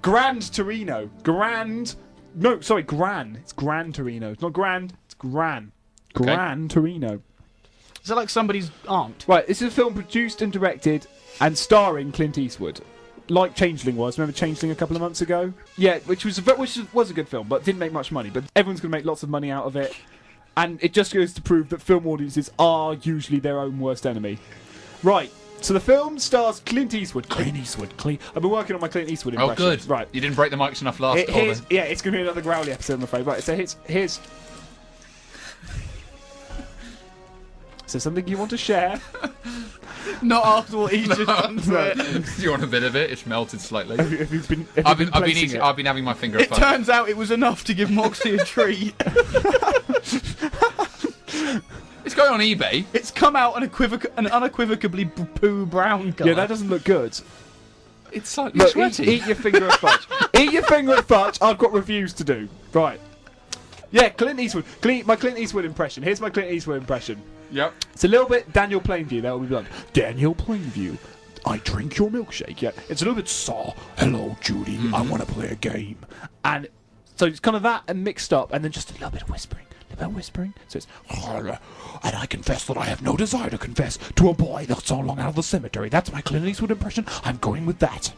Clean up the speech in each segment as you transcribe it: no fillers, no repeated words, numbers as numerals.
Grand Torino. Gran. It's Gran Torino. It's not Grand. It's Gran. Gran Torino. Is it like somebody's aunt? Right, this is a film produced and directed and starring Clint Eastwood. Like Changeling was. Remember Changeling a couple of months ago? Yeah, which was a good film, but didn't make much money. But everyone's going to make lots of money out of it. And it just goes to prove that film audiences are usually their own worst enemy. Right, so the film stars Clint Eastwood. I've been working on my Clint Eastwood impression. Oh, good. Right. You didn't break the mics enough last time. Yeah, it's going to be another growly episode, I'm afraid. Right, so here's... So something you want to share? Not after what he's just done to it. Do you want a bit of it? It's melted slightly. Have you been I've been having my finger. It turns out it was enough to give Moxie a treat. It's going on eBay. It's come out an unequivocally poo brown colour. Yeah, that doesn't look good. It's slightly sweaty. Eat your finger of fudge. Eat your finger of fudge. I've got reviews to do. Right. Yeah, Clint Eastwood. My Clint Eastwood impression. Here's my Clint Eastwood impression. Yep. It's a little bit Daniel Plainview. That will be blunt. Daniel Plainview. I drink your milkshake. Yeah. It's a little bit saw. Hello, Judy. I want to play a game. And so it's kind of that and mixed up, and then just a little bit of whispering. So it's, and I confess that I have no desire to confess to a boy that's so long out of the cemetery. That's my Clint Eastwood impression. I'm going with that.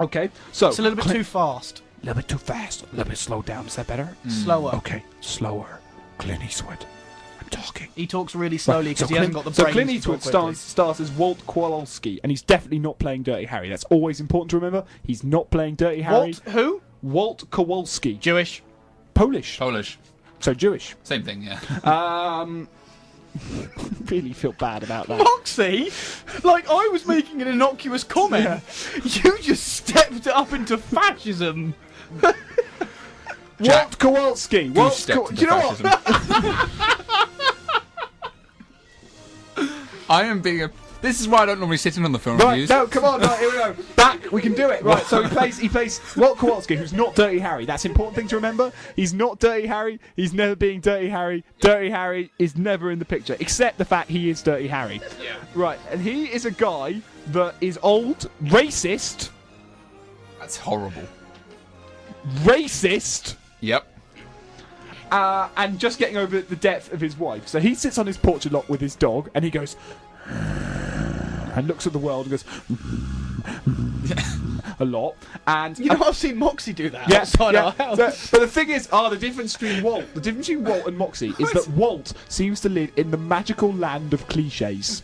Okay. So it's a little bit too fast. A little bit too fast. A little bit slowed down. Is that better? Slower. Okay. Slower. Clint Eastwood. Talking. He talks really slowly because he hasn't got the brains. So Clint Eastwood stars as Walt Kowalski, and he's definitely not playing Dirty Harry. That's always important to remember. He's not playing Dirty Harry. Who? Walt Kowalski. Jewish. Polish. So Jewish. Same thing, yeah. Really feel bad about that. Moxie, like I was making an innocuous comment. Yeah. You just stepped it up into fascism. Walt Kowalski. Do you know what? I am being a. This is why I don't normally sit in on the film reviews. No, come on, right, here we go. Back, we can do it. Right, so he plays Walt Kowalski, who's not Dirty Harry. That's an important thing to remember. He's not Dirty Harry. He's never being Dirty Harry. Dirty Harry is never in the picture, except the fact he is Dirty Harry. Yeah. Right, and he is a guy that is old, racist. That's horrible. Racist. Yep. And just getting over the death of his wife. So he sits on his porch a lot with his dog, and he goes... and looks at the world and goes... a lot. And you know, I've seen Moxie do that outside our house. But the thing is, the difference between Walt and Moxie is that Walt seems to live in the magical land of cliches.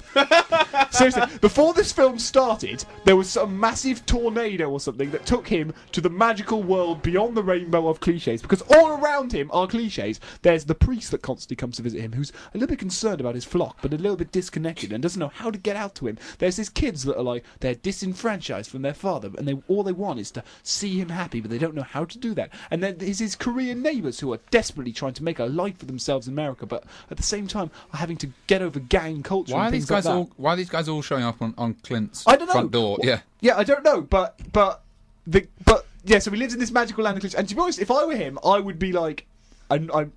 Seriously, before this film started, there was some massive tornado or something that took him to the magical world beyond the rainbow of cliches, because all around him are cliches. There's the priest that constantly comes to visit him, who's a little bit concerned about his flock, but a little bit disconnected and doesn't know how to get out to him. There's his kids that are like, they're disenfranchised from their father, and all they want is to see him happy, but they don't know how to do that. And then there's his Korean neighbours who are desperately trying to make a life for themselves in America, but at the same time are having to get over gang culture. Why are these guys all showing up on Clint's I don't know. front door? Yeah, I don't know, but yeah. So he lives in this magical land of cliches, and to be honest, if I were him, I would be like, I'm gonna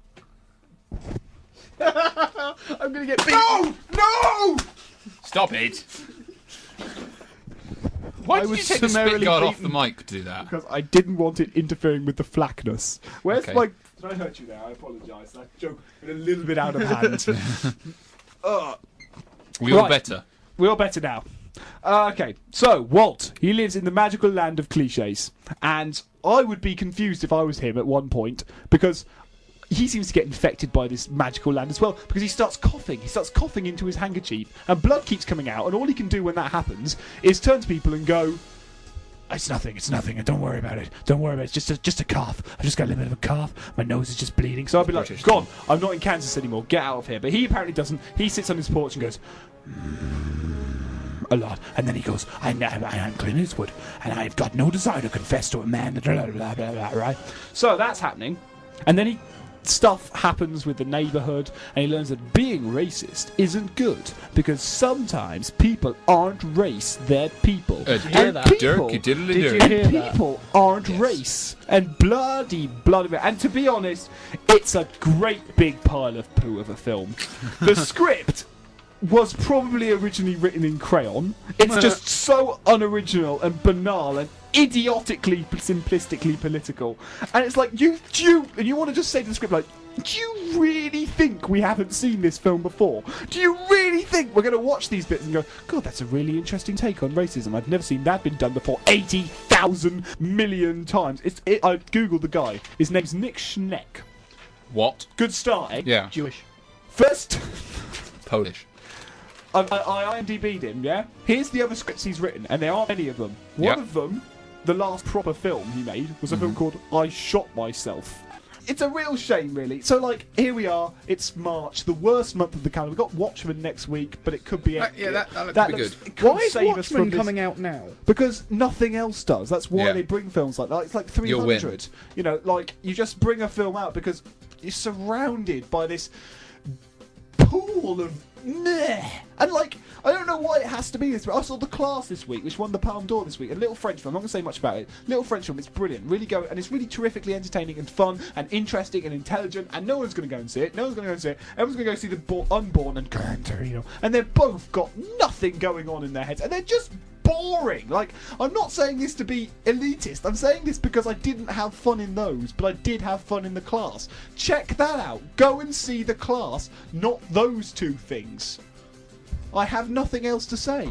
get beat. No! Stop it! Why did you take the spit guard off the mic to do that? Because I didn't want it interfering with the flackness. Where's my... Did I hurt you there? I apologise. That joke went a little bit out of hand. We all better. We're all better now. Okay, so Walt, he lives in the magical land of cliches. And I would be confused if I was him at one point, because... he seems to get infected by this magical land as well, because he starts coughing. He starts coughing into his handkerchief, and blood keeps coming out, and all he can do when that happens is turn to people and go, it's nothing, don't worry about it, it's just a cough. I've just got a little bit of a cough, my nose is just bleeding. So I'd be like, go on, I'm not in Kansas anymore, get out of here. But he apparently doesn't. He sits on his porch and goes, a lot, and then he goes, I'm Clint Eastwood, and I've got no desire to confess to a man, blah, blah, blah, blah, right? So that's happening, and then stuff happens with the neighbourhood, and he learns that being racist isn't good, because sometimes people aren't race, they're people. Did you hear that? People aren't race. And bloody. And to be honest, it's a great big pile of poo of a film. The script was probably originally written in crayon. It's just so unoriginal and banal, and idiotically, simplistically political. And it's like, and you want to just say to the script, like, do you really think we haven't seen this film before? Do you really think we're going to watch these bits and go, God, that's a really interesting take on racism. I've never seen that been done before 80,000 million times. I googled the guy. His name's Nick Schenk. What? Good start, eh? Yeah. Jewish. First, Polish. I IMDb'd him, yeah? Here's the other scripts he's written, and there aren't any of them. One of them, the last proper film he made, was a film called I Shot Myself. It's a real shame, really. So, like, here we are. It's March, the worst month of the calendar. We've got Watchmen next week, but it could be... that could be good. Why is Watchmen coming out now? Because nothing else does. That's why they bring films like that. It's like 300. You know, like, you just bring a film out because you're surrounded by this pool of meh. And, like, I don't know why it has to be this way. I saw The Class this week, which won the Palme d'Or this week. A little French film. I'm not going to say much about it. Little French film. It's brilliant. Really go, and it's really terrifically entertaining and fun and interesting and intelligent. And no one's going to go and see it. No one's going to go and see it. Everyone's going to go see The Unborn and Gran, Torino. And they've both got nothing going on in their heads. And they're just boring. Like, I'm not saying this to be elitist. I'm saying this because I didn't have fun in those, but I did have fun in The Class. Check that out. Go and see The Class, not those two things. I have nothing else to say.